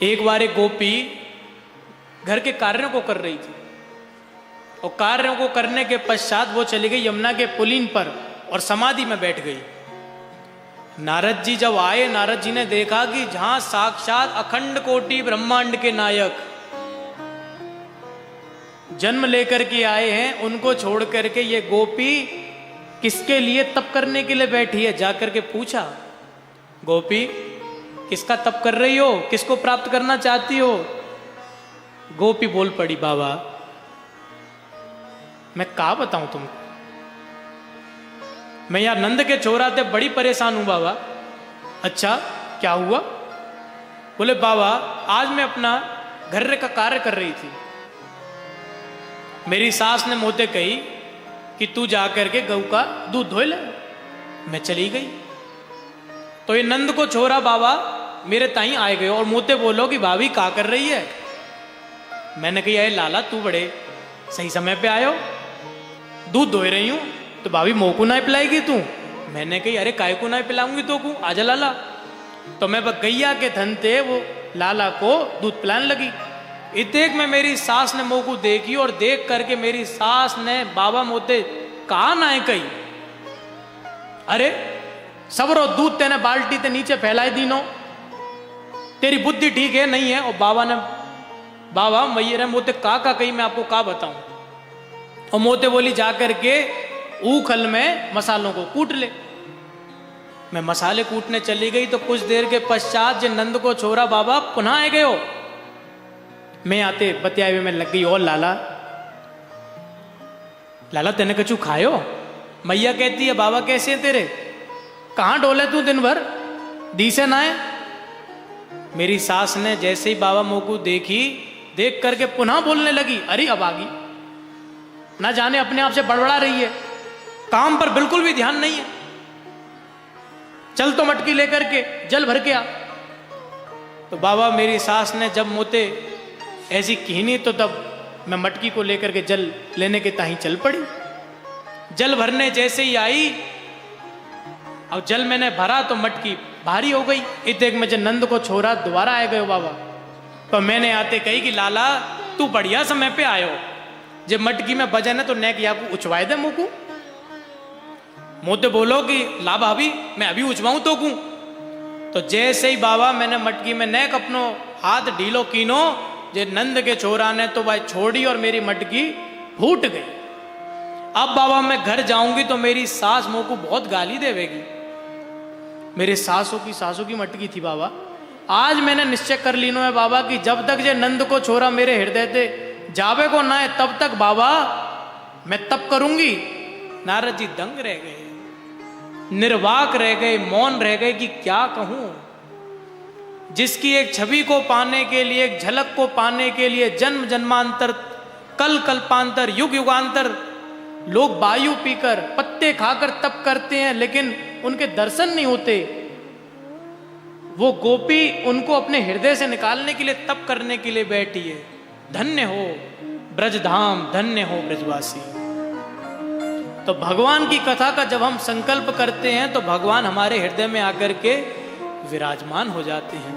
एक बार एक गोपी घर के कार्यों को कर रही थी और कार्यों को करने के पश्चात वो चली गई यमुना के पुलिन पर और समाधि में बैठ गई। नारद जी जब आए, नारद जी ने देखा कि जहां साक्षात अखंड कोटि ब्रह्मांड के नायक जन्म लेकर के आए हैं, उनको छोड़ करके ये गोपी किसके लिए तप करने के लिए बैठी है। जाकर के पूछा, गोपी किसका तप कर रही हो, किसको प्राप्त करना चाहती हो। गोपी बोल पड़ी, बाबा मैं क्या बताऊं तुमको, मैं यार नंद के चौराते बड़ी परेशान हूं बाबा। अच्छा क्या हुआ। बोले बाबा आज मैं अपना घर का कार्य कर रही थी, मेरी सास ने मोते कही कि तू जाकर के गऊ का दूध धो ले। मैं चली गई तो ये नंद को छोरा बाबा मेरे ताई आए गए और मोते बोलो कि भाभी क्या कर रही है। मैंने कही अरे लाला तू बड़े सही समय पे आयो, दूध धो रही हूं तो भाभी मोह को ना पिलाएगी तू। मैंने कही अरे काय को ना पिलाऊंगी तो को आजा लाला। तो मैं गैया के धन थे वो लाला को दूध पिलाने लगी। इतेक में मेरी सास ने मोह को देखी और देख करके मेरी सास ने बाबा मोते कहा ना है कही, अरे सबरो दूध तेने बाल्टी ते नीचे फैलाई दीनो, तेरी बुद्धि ठीक है नहीं है। और बाबा मैया मोते का कही, मैं आपको का बताऊं। और मोते बोली जाकर के ऊखल में मसालों को कूट ले। मैं मसाले कूटने चली गई तो कुछ देर के पश्चात जो नंद को छोरा बाबा पुनः आए गए हो। मैं आते बतियाए हुए में लग गई, और लाला तेने कछु खायो। मैया कहती है बाबा कैसे है तेरे, कहां डोले तू दिन भर, दी से ना है। मेरी सास ने जैसे ही बाबा मोह को देखी, देख करके पुनः बोलने लगी, अरे अब आ गई, ना जाने अपने आप से बड़बड़ा रही है, काम पर बिल्कुल भी ध्यान नहीं है। चल तो मटकी लेकर के जल भर के आ। तो बाबा मेरी सास ने जब मोते ऐसी कहनी तो तब मैं मटकी को लेकर के जल लेने के ताही चल पड़ी। जल भरने जैसे ही आई और जल मैंने भरा तो मटकी भारी हो गई। इतने में जब नंद को छोरा दोबारा आए गए बाबा, तो मैंने आते कही कि लाला तू बढ़िया समय पे आयो, जब मटकी में वजन है तो नेक या को उछवाए दे मुँह को। मोते बोलो कि ला भाभी मैं अभी उछवाऊं तो कू। तो जैसे ही बाबा मैंने मटकी में नेक अपनो हाथ ढीलो कीनो, जे नंद के छोरा ने तो भाई छोड़ी और मेरी मटकी फूट गई। अब बाबा मैं घर जाऊंगी तो मेरी सास मुँह को बहुत गाली देवेगी। मेरे सासों की मटकी थी बाबा। आज मैंने निश्चय कर लीनो है बाबा कि जब तक जे नंद को छोरा मेरे हृदय ते जावे को ना है तब तक बाबा मैं तप करूंगी। नारद जी दंग रह गए, निर्वाक रह गए, मौन रह गए कि क्या कहूं। जिसकी एक छवि को पाने के लिए, एक झलक को पाने के लिए जन्म जन्मांतर, कल कल्पांतर, युग युगांतर लोग वायु पीकर पत्ते खाकर तप करते हैं, लेकिन उनके दर्शन नहीं होते। वो गोपी उनको अपने हृदय से निकालने के लिए तप करने के लिए बैठी है। धन्य हो ब्रजधाम, धन्य हो ब्रजवासी। तो भगवान की कथा का जब हम संकल्प करते हैं तो भगवान हमारे हृदय में आकर के विराजमान हो जाते हैं।